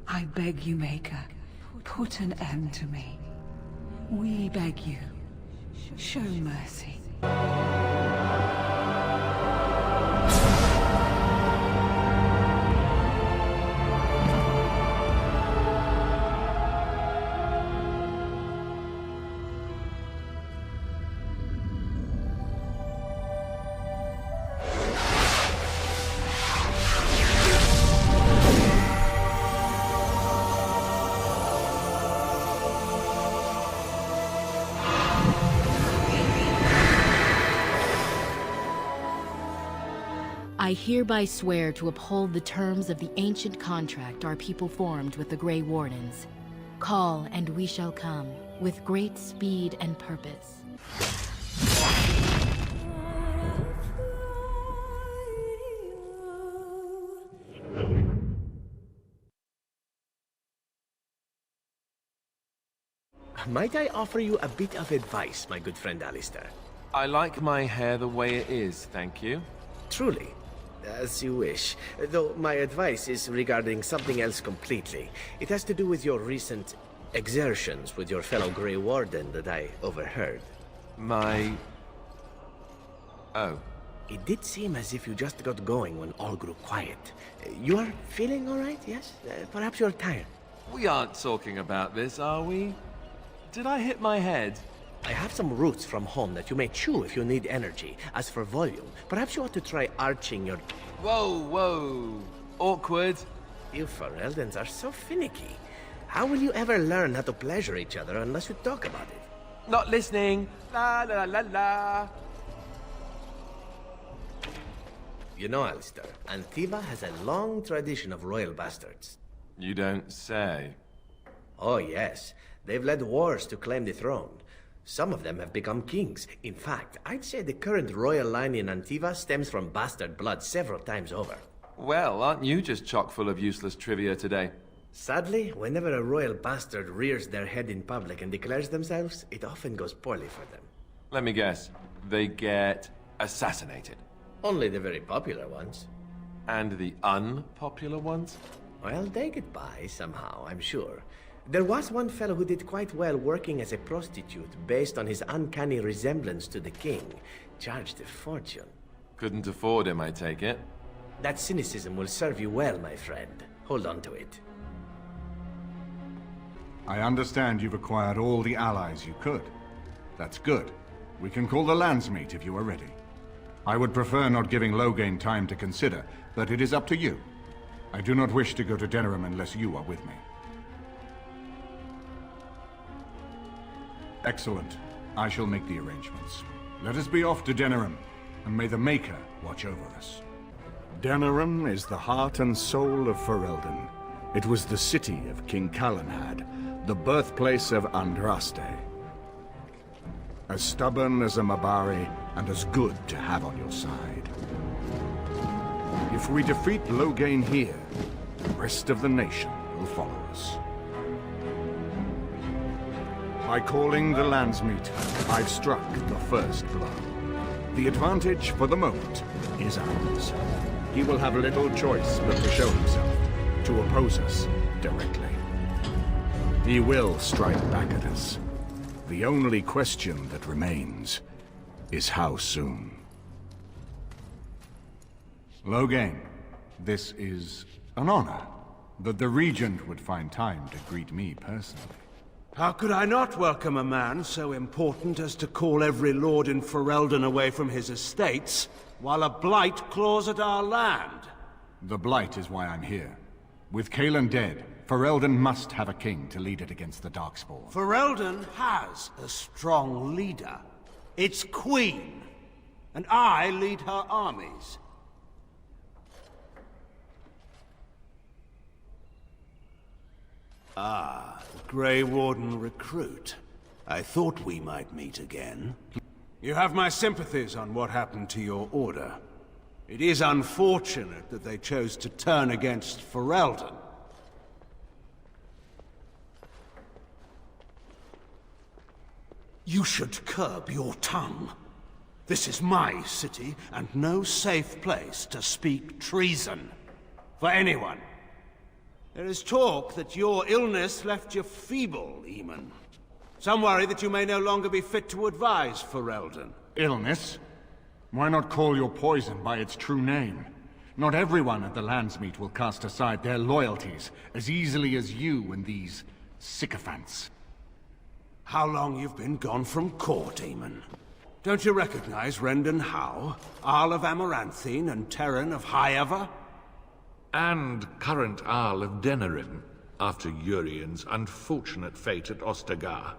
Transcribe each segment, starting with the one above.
I beg you, Maker, put an end to me. We beg you, show mercy. I hereby swear to uphold the terms of the ancient contract our people formed with the Grey Wardens. Call, and we shall come, with great speed and purpose. Might I offer you a bit of advice, my good friend Alistair? I like my hair the way it is, thank you. Truly. As you wish. Though my advice is regarding something else completely. It has to do with your recent exertions with your fellow Grey Warden that I overheard. Oh. It did seem as if you just got going when all grew quiet. You are feeling all right, yes? Perhaps you're tired. We aren't talking about this, are we? Did I hit my head? I have some roots from home that you may chew if you need energy. As for volume, perhaps you ought to try arching your... Whoa. Awkward. You Fereldans are so finicky. How will you ever learn how to pleasure each other unless you talk about it? Not listening. La la la la. You know, Alistair, Antiva has a long tradition of royal bastards. You don't say. Oh, yes. They've led wars to claim the throne. Some of them have become kings. In fact, I'd say the current royal line in Antiva stems from bastard blood several times over. Well, aren't you just chock full of useless trivia today? Sadly, whenever a royal bastard rears their head in public and declares themselves, it often goes poorly for them. Let me guess. They get assassinated. Only the very popular ones. And the unpopular ones? Well, they get by somehow, I'm sure. There was one fellow who did quite well working as a prostitute based on his uncanny resemblance to the king. Charged a fortune. Couldn't afford him, I take it. That cynicism will serve you well, my friend. Hold on to it. I understand you've acquired all the allies you could. That's good. We can call the landsmeet if you are ready. I would prefer not giving Loghain time to consider, but it is up to you. I do not wish to go to Tenham unless you are with me. Excellent. I shall make the arrangements. Let us be off to Tenham, and may the Maker watch over us. Tenham is the heart and soul of Ferelden. It was the city of King Calenhad, the birthplace of Andraste. As stubborn as a Mabari, and as good to have on your side. If we defeat Loghain here, the rest of the nation will follow us. By calling the landsmeet, I've struck the first blow. The advantage for the moment is ours. He will have little choice but to show himself, to oppose us directly. He will strike back at us. The only question that remains is how soon. Loghain, this is an honor that the Regent would find time to greet me personally. How could I not welcome a man so important as to call every lord in Ferelden away from his estates, while a blight claws at our land? The Blight is why I'm here. With Cailan dead, Ferelden must have a king to lead it against the Darkspawn. Ferelden has a strong leader. Its queen. And I lead her armies. Ah, the Grey Warden recruit. I thought we might meet again. You have my sympathies on what happened to your order. It is unfortunate that they chose to turn against Ferelden. You should curb your tongue. This is my city, and no safe place to speak treason. For anyone. There is talk that your illness left you feeble, Eamon. Some worry that you may no longer be fit to advise Ferelden. Illness? Why not call your poison by its true name? Not everyone at the Landsmeet will cast aside their loyalties as easily as you and these sycophants. How long you've been gone from court, Eamon? Don't you recognize Rendon Howe, Arl of Amaranthine and Terran of Highever? And current Arl of Denerim, after Urien's unfortunate fate at Ostagar.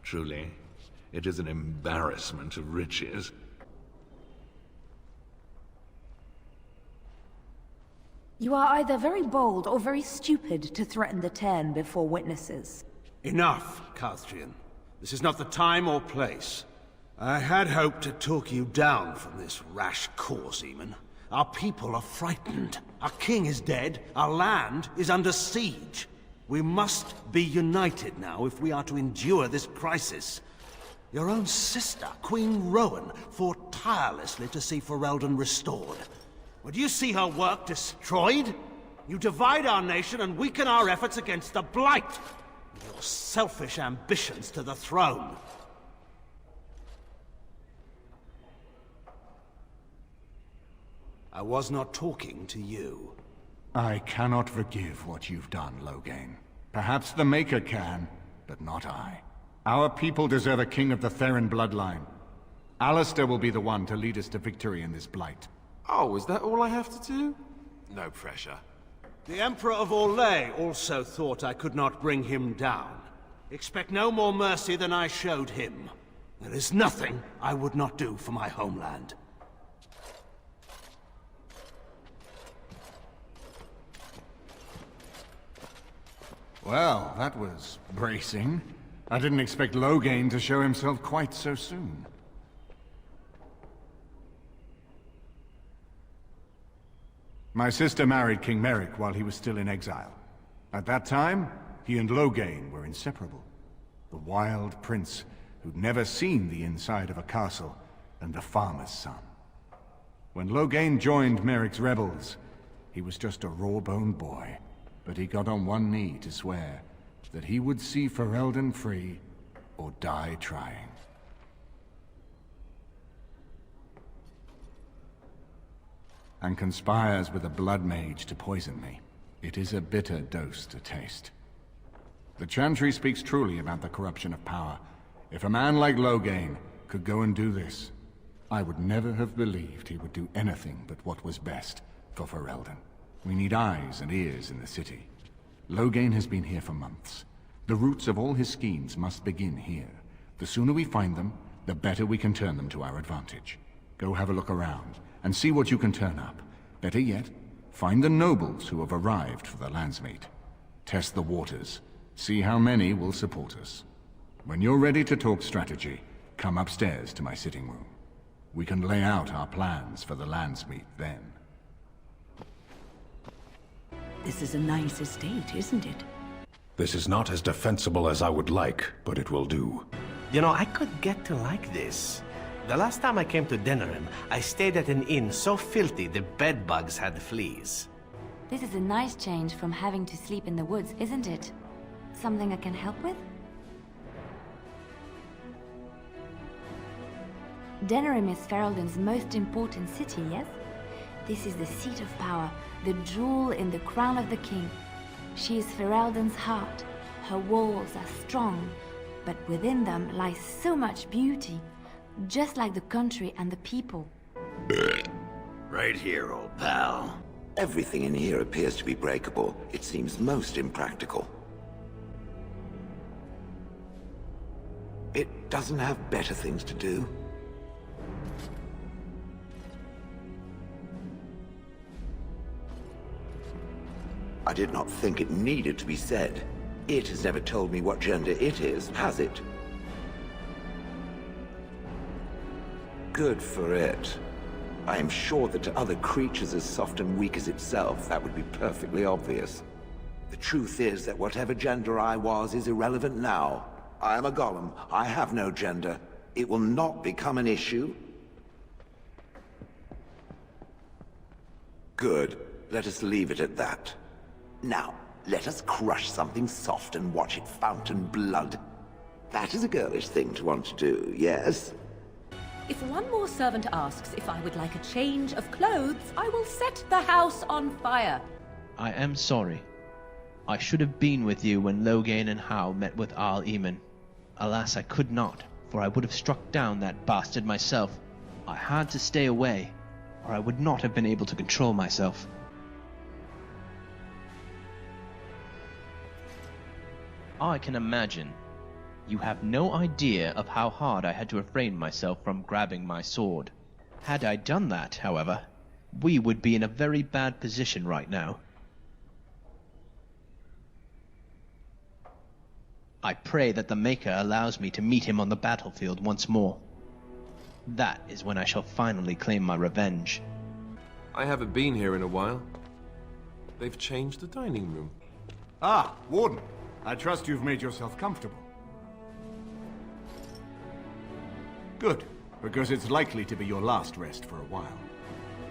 Truly, it is an embarrassment of riches. You are either very bold or very stupid to threaten the Tenham before witnesses. Enough, Calthrian. This is not the time or place. I had hoped to talk you down from this rash course, Eamon. Our people are frightened. Our king is dead. Our land is under siege. We must be united now if we are to endure this crisis. Your own sister, Queen Rowan, fought tirelessly to see Ferelden restored. Would you see her work destroyed? You divide our nation and weaken our efforts against the Blight, with your selfish ambitions to the throne. I was not talking to you. I cannot forgive what you've done, Loghain. Perhaps the Maker can, but not I. Our people deserve a king of the Theron bloodline. Alistair will be the one to lead us to victory in this Blight. Oh, is that all I have to do? No pressure. The Emperor of Orlais also thought I could not bring him down. Expect no more mercy than I showed him. There is nothing I would not do for my homeland. Well, that was bracing. I didn't expect Loghain to show himself quite so soon. My sister married King Merrick while he was still in exile. At that time, he and Loghain were inseparable. The wild prince who'd never seen the inside of a castle, and the farmer's son. When Loghain joined Merrick's rebels, he was just a raw-boned boy. But he got on one knee to swear that he would see Ferelden free or die trying. And conspires with a blood mage to poison me. It is a bitter dose to taste. The Chantry speaks truly about the corruption of power. If a man like Loghain could go and do this, I would never have believed he would do anything but what was best for Ferelden. We need eyes and ears in the city. Loghain has been here for months. The roots of all his schemes must begin here. The sooner we find them, the better we can turn them to our advantage. Go have a look around, and see what you can turn up. Better yet, find the nobles who have arrived for the Landsmeet. Test the waters. See how many will support us. When you're ready to talk strategy, come upstairs to my sitting room. We can lay out our plans for the Landsmeet then. This is a nice estate, isn't it? This is not as defensible as I would like, but it will do. You know, I could get to like this. The last time I came to Denerim, I stayed at an inn so filthy the bedbugs had fleas. This is a nice change from having to sleep in the woods, isn't it? Something I can help with? Denerim is Ferelden's most important city, yes? This is the seat of power, the jewel in the crown of the king. She is Ferelden's heart. Her walls are strong, but within them lies so much beauty, just like the country and the people. Right here, old pal. Everything in here appears to be breakable. It seems most impractical. It doesn't have better things to do. I did not think it needed to be said. It has never told me what gender it is, has it? Good for it. I am sure that to other creatures as soft and weak as itself, that would be perfectly obvious. The truth is that whatever gender I was is irrelevant now. I am a golem. I have no gender. It will not become an issue. Good. Let us leave it at that. Now, Let us crush something soft and watch it fountain blood. That is a girlish thing to want to do, yes? If one more servant asks if I would like a change of clothes, I will set the house on fire. I am sorry. I should have been with you when Loghain and Howe met with Arl Eamon. Alas, I could not, for I would have struck down that bastard myself. I had to stay away, or I would not have been able to control myself. I can imagine. You have no idea of how hard I had to refrain myself from grabbing my sword. Had I done that, however, we would be in a very bad position right now. I pray that the Maker allows me to meet him on the battlefield once more. That is when I shall finally claim my revenge. I haven't been here in a while. They've changed the dining room. Ah, Warden. I trust you've made yourself comfortable. Good, because it's likely to be your last rest for a while.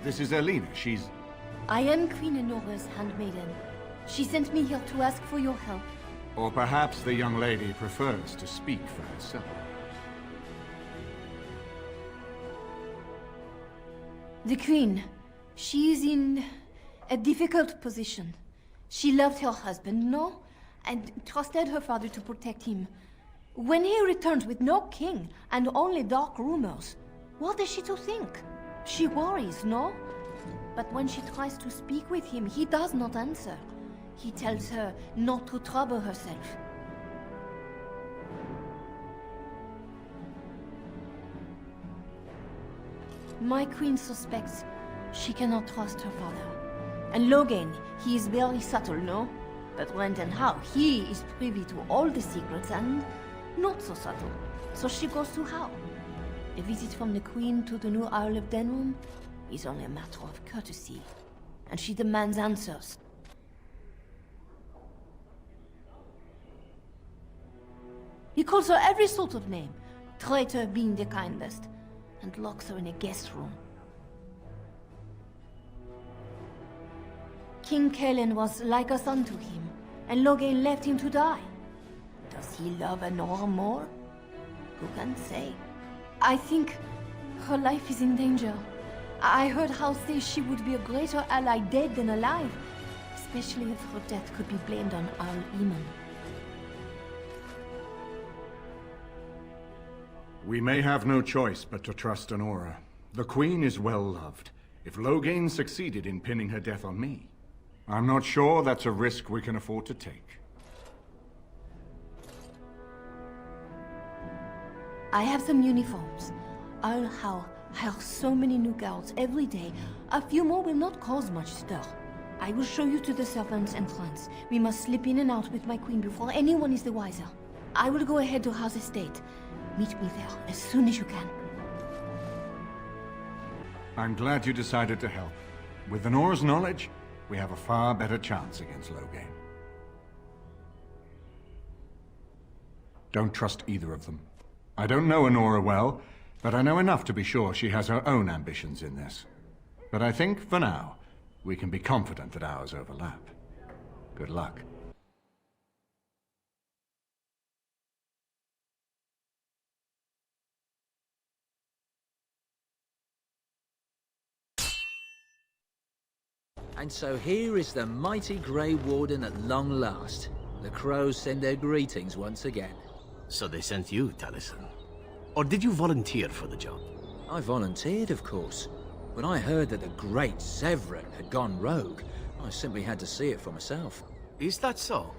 This is Elena. She's... I am Queen Enora's handmaiden. She sent me here to ask for your help. Or perhaps the young lady prefers to speak for herself. The Queen, she is in a difficult position. She loved her husband, no? And trusted her father to protect him. When he returns with no king and only dark rumors, what is she to think? She worries, no? But when she tries to speak with him, he does not answer. He tells her not to trouble herself. My queen suspects she cannot trust her father. And Loghain, he is very subtle, no? But Rand and Howe, he is privy to all the secrets and not so subtle. So she goes to Howe. A visit from the Queen to the new Isle of Tenham is only a matter of courtesy. And she demands answers. He calls her every sort of name, traitor being the kindest, and locks her in a guest room. King Kellen was like a son to him, and Loghain left him to die. Does he love Enora more? Who can say? I think her life is in danger. I heard Howe say she would be a greater ally dead than alive, especially if her death could be blamed on Arl Eamon. We may have no choice but to trust Enora. The Queen is well loved. If Loghain succeeded in pinning her death on me, I'm not sure that's a risk we can afford to take. I have some uniforms. Earl Howe hires so many new guards every day. A few more will not cause much stir. I will show you to the servants' entrance. We must slip in and out with my queen before anyone is the wiser. I will go ahead to Howe's estate. Meet me there as soon as you can. I'm glad you decided to help. With Enora's knowledge, we have a far better chance against Loghain. Don't trust either of them. I don't know Enora well, but I know enough to be sure she has her own ambitions in this. But I think, for now, we can be confident that ours overlap. Good luck. And so here is the mighty Grey Warden at long last. The crows send their greetings once again. So they sent you, Taliesin? Or did you volunteer for the job? I volunteered, of course. When I heard that the great Zevran had gone rogue, I simply had to see it for myself. Is that so?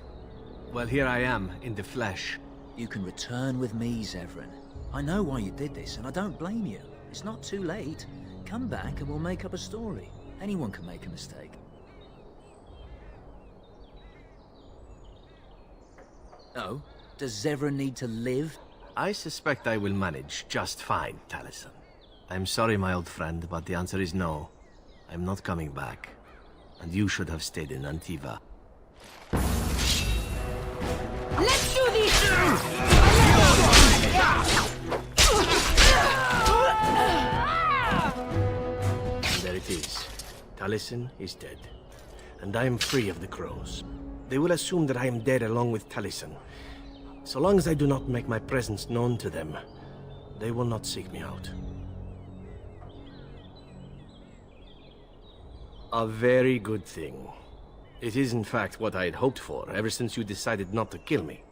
Well, here I am, in the flesh. You can return with me, Zevran. I know why you did this, and I don't blame you. It's not too late. Come back and we'll make up a story. Anyone can make a mistake. Oh? Does Zevran need to live? I suspect I will manage just fine, Taliesin. I'm sorry, my old friend, but the answer is no. I'm not coming back. And you should have stayed in Antiva. Let's do this! And there it is. Taliesin is dead. And I am free of the crows. They will assume that I am dead along with Taliesin. So long as I do not make my presence known to them, they will not seek me out. A very good thing. It is in fact what I had hoped for ever since you decided not to kill me.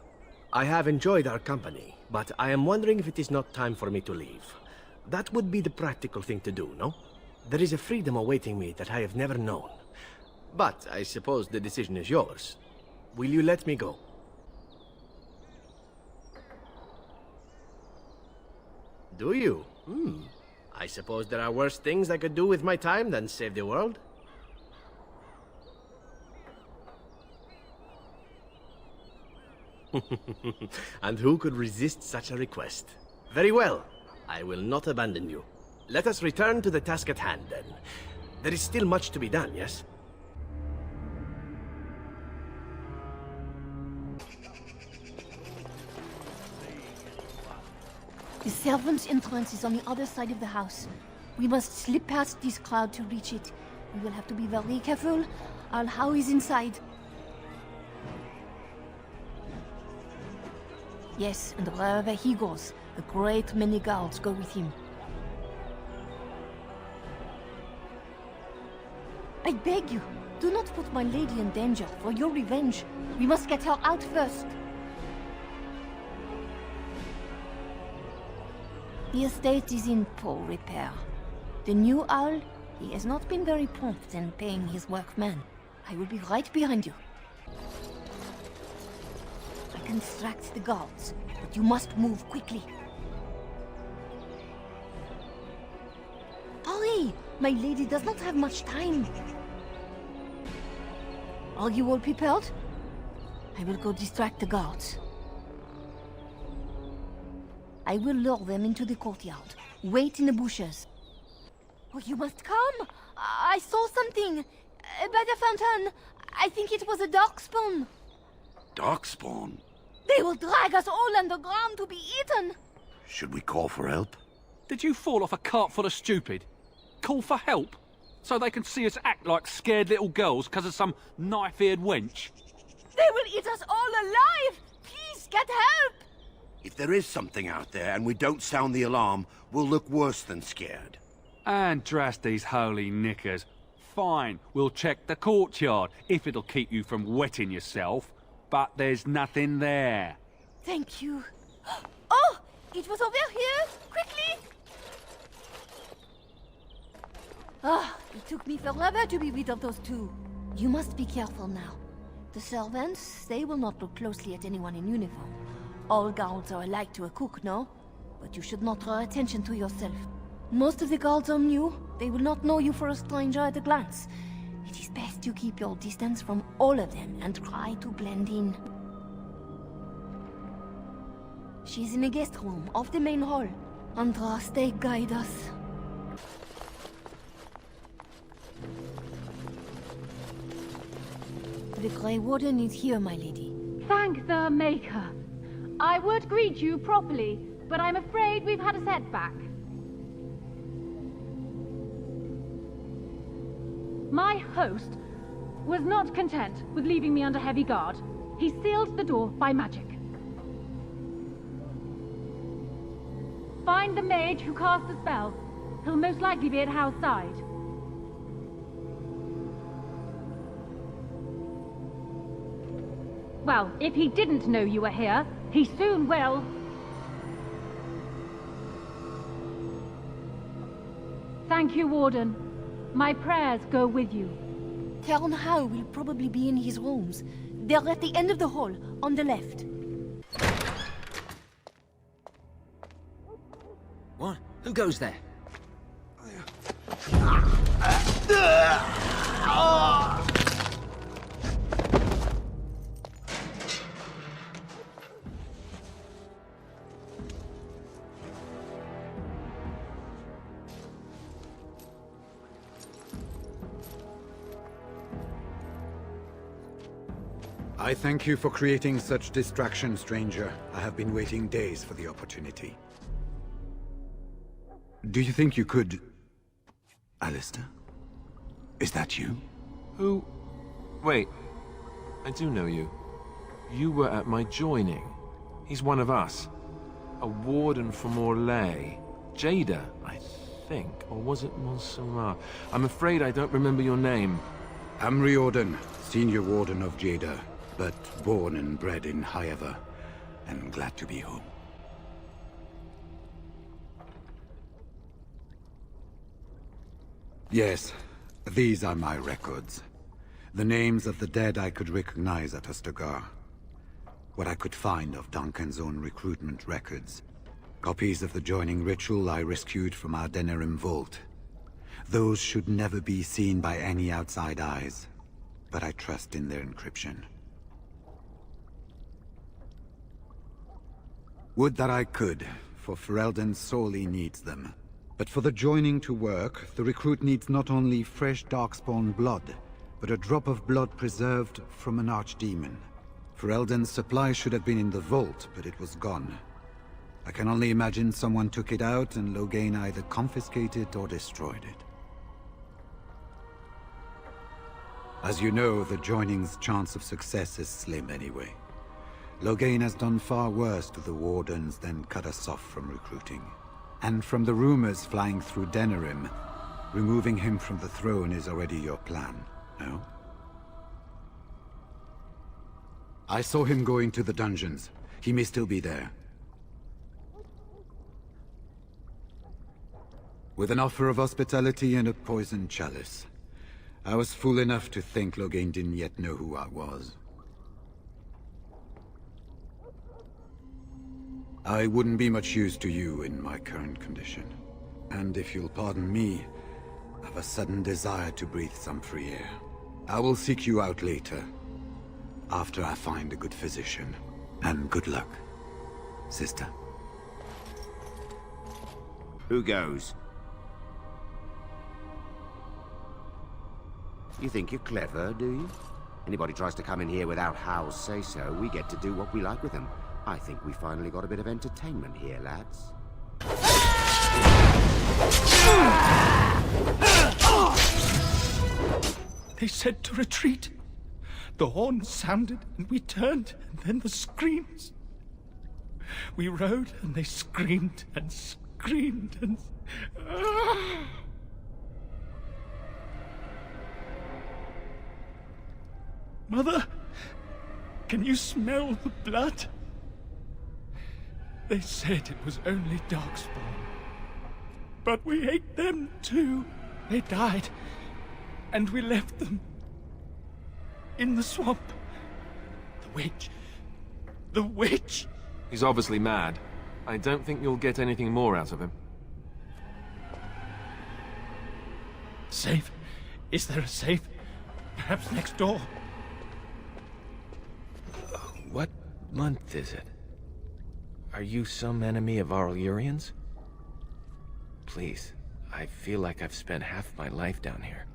I have enjoyed our company, but I am wondering if it is not time for me to leave. That would be the practical thing to do, no? There is a freedom awaiting me that I have never known. But I suppose the decision is yours. Will you let me go? Do you? I suppose there are worse things I could do with my time than save the world. And who could resist such a request? Very well. I will not abandon you. Let us return to the task at hand, then. There is still much to be done, yes? The servants' entrance is on the other side of the house. We must slip past this crowd to reach it. We will have to be very careful. Al-How is inside. Yes, and wherever he goes, a great many guards go with him. I beg you, do not put my lady in danger for your revenge. We must get her out first. The estate is in poor repair. The new owl, he has not been very prompt in paying his workmen. I will be right behind you. I can distract the guards, but you must move quickly. Hurry! My lady does not have much time. Are you all prepared? I will go distract the guards. I will lure them into the courtyard. Wait in the bushes. Oh, you must come! I saw something! By the fountain! I think it was a darkspawn. Darkspawn? They will drag us all underground to be eaten! Should we call for help? Did you fall off a cart full of stupid? Call for help? So they can see us act like scared little girls because of some knife-eared wench? They will eat us all alive! Please, get help! If there is something out there and we don't sound the alarm, we'll look worse than scared. And drast these holy knickers. Fine, we'll check the courtyard, if it'll keep you from wetting yourself. But there's nothing there. Thank you. Oh! It was over here! Quickly! Ah, it took me forever to be rid of those two. You must be careful now. The servants, they will not look closely at anyone in uniform. All guards are alike to a cook, no? But you should not draw attention to yourself. Most of the guards are new. They will not know you for a stranger at a glance. It is best you keep your distance from all of them and try to blend in. She's in the guest room off the main hall. Andraste, guide us. The Grey Warden is here, my lady. Thank the Maker. I would greet you properly, but I'm afraid we've had a setback. My host was not content with leaving me under heavy guard. He sealed the door by magic. Find the mage who cast the spell. He'll most likely be at Howe's side. Well, if he didn't know you were here, he soon will. Thank you, Warden. My prayers go with you. Howe will probably be in his rooms. They're at the end of the hall, on the left. What? Who goes there? I thank you for creating such distraction, stranger. I have been waiting days for the opportunity. Do you think you could... Alistair? Is that you? Who... Wait. I do know you. You were at my joining. He's one of us. A warden from Orlais. Jada, I think. Or was it Montserrat? I'm afraid I don't remember your name. I'm Riordan, senior warden of Jada, but born and bred in Highever, and glad to be home. Yes, these are my records. The names of the dead I could recognize at Ostagar. What I could find of Duncan's own recruitment records. Copies of the joining ritual I rescued from our Denerim vault. Those should never be seen by any outside eyes, but I trust in their encryption. Would that I could, for Ferelden sorely needs them. But for the joining to work, the recruit needs not only fresh Darkspawn blood, but a drop of blood preserved from an archdemon. Ferelden's supply should have been in the vault, but it was gone. I can only imagine someone took it out and Loghain either confiscated or destroyed it. As you know, the joining's chance of success is slim anyway. Loghain has done far worse to the Wardens than cut us off from recruiting. And from the rumors flying through Denerim, removing him from the throne is already your plan, no? I saw him go into the dungeons. He may still be there. With an offer of hospitality and a poisoned chalice. I was fool enough to think Loghain didn't yet know who I was. I wouldn't be much use to you in my current condition. And if you'll pardon me, I've a sudden desire to breathe some free air. I will seek you out later, after I find a good physician. And good luck, sister. Who goes? You think you're clever, do you? Anybody tries to come in here without Hal's say-so, we get to do what we like with them. I think we finally got a bit of entertainment here, lads. They said to retreat. The horn sounded, and we turned, and then the screams. We rode, and they screamed, and screamed, and... Mother, can you smell the blood? They said it was only Darkspawn. But we ate them too. They died, and we left them in the swamp. The witch. The witch! He's obviously mad. I don't think you'll get anything more out of him. Safe? Is there a safe? Perhaps next door? What month is it? Are you some enemy of Urians? Please, I feel like I've spent half my life down here.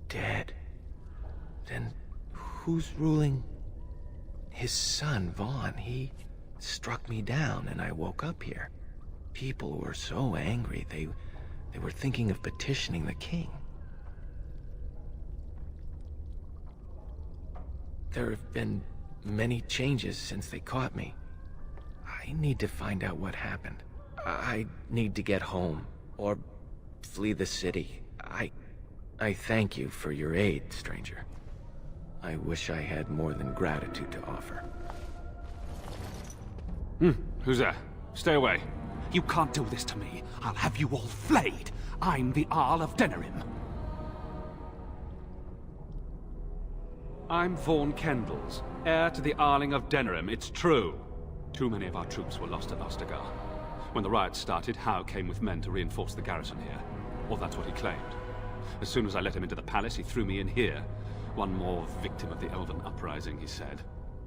Dead. Then who's ruling? His son, Vaughn. He struck me down and I woke up here. People were so angry, they were thinking of petitioning the king. There have been many changes since they caught me. I need to find out what happened. I need to get home, or flee the city. I thank you for your aid, stranger. I wish I had more than gratitude to offer. Who's there? Stay away. You can't do this to me. I'll have you all flayed. I'm the Arl of Denerim. I'm Vaughn Kendalls, heir to the Arling of Denerim, it's true. Too many of our troops were lost at Ostagar. When the riots started, Howe came with men to reinforce the garrison here. Or that's what he claimed. As soon as I let him into the palace, he threw me in here. One more victim of the Elven uprising, he said.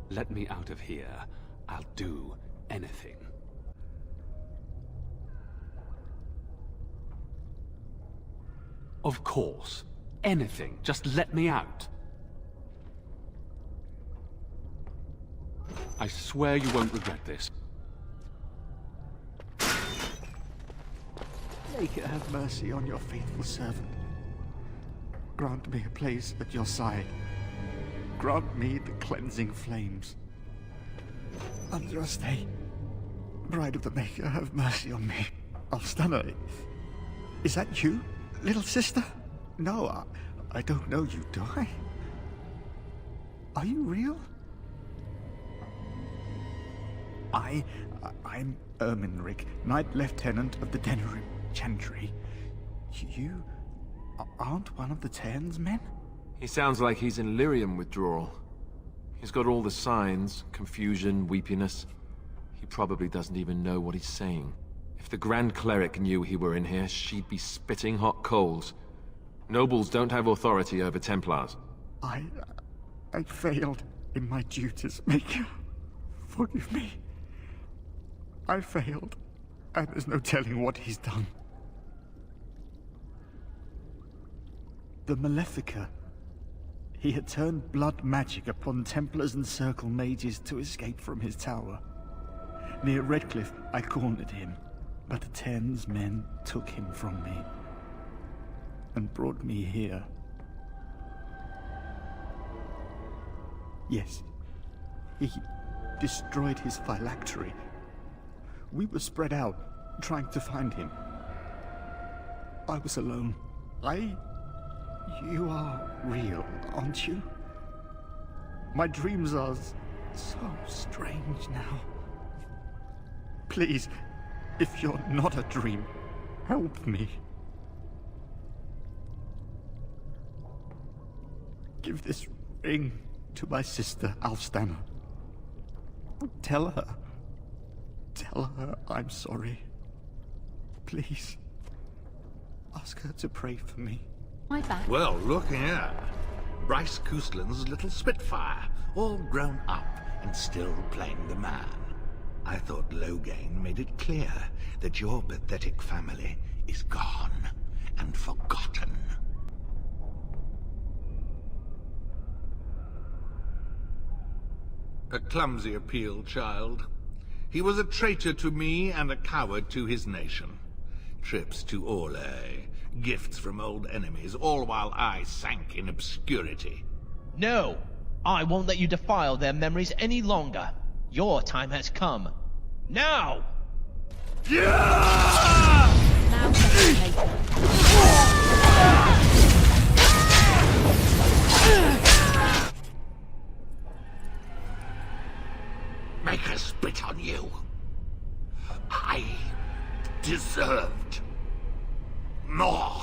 Let me out of here. I'll do anything. Of course. Anything. Just let me out. I swear you won't regret this. Make it have mercy on your faithful servant. grant me a place at your side. Grant me the cleansing flames. Andraste, Bride of the Maker, have mercy on me. Alstana, is that you, little sister? No, I don't know you, do I? Are you real? I'm Erminric, Knight Lieutenant of the Denerim Chantry. You aren't one of the Ten's men? He sounds like he's in lyrium withdrawal. He's got all the signs, confusion, weepiness. He probably doesn't even know what he's saying. If the Grand Cleric knew he were in here, she'd be spitting hot coals. Nobles don't have authority over Templars. I failed in my duties, Maker. Forgive me. I failed, and there's no telling what he's done. The Malefica. He had turned blood magic upon Templars and Circle mages to escape from his tower. Near Redcliffe, I cornered him, but the Ten's men took him from me and brought me here. Yes, he destroyed his phylactery. We were spread out, trying to find him. I was alone. You are real, aren't you? My dreams are so strange now. Please, if you're not a dream, help me. Give this ring to my sister, Alstana. Tell her I'm sorry. Please, ask her to pray for me. My back. Well, look here. Bryce Coustland's little Spitfire, all grown up and still playing the man. I thought Loghain made it clear that your pathetic family is gone and forgotten. A clumsy appeal, child. He was a traitor to me and a coward to his nation. Trips to Orlais, gifts from old enemies, all while I sank in obscurity. No! I won't let you defile their memories any longer. Your time has come. Now! Make her spit on you. I deserved more.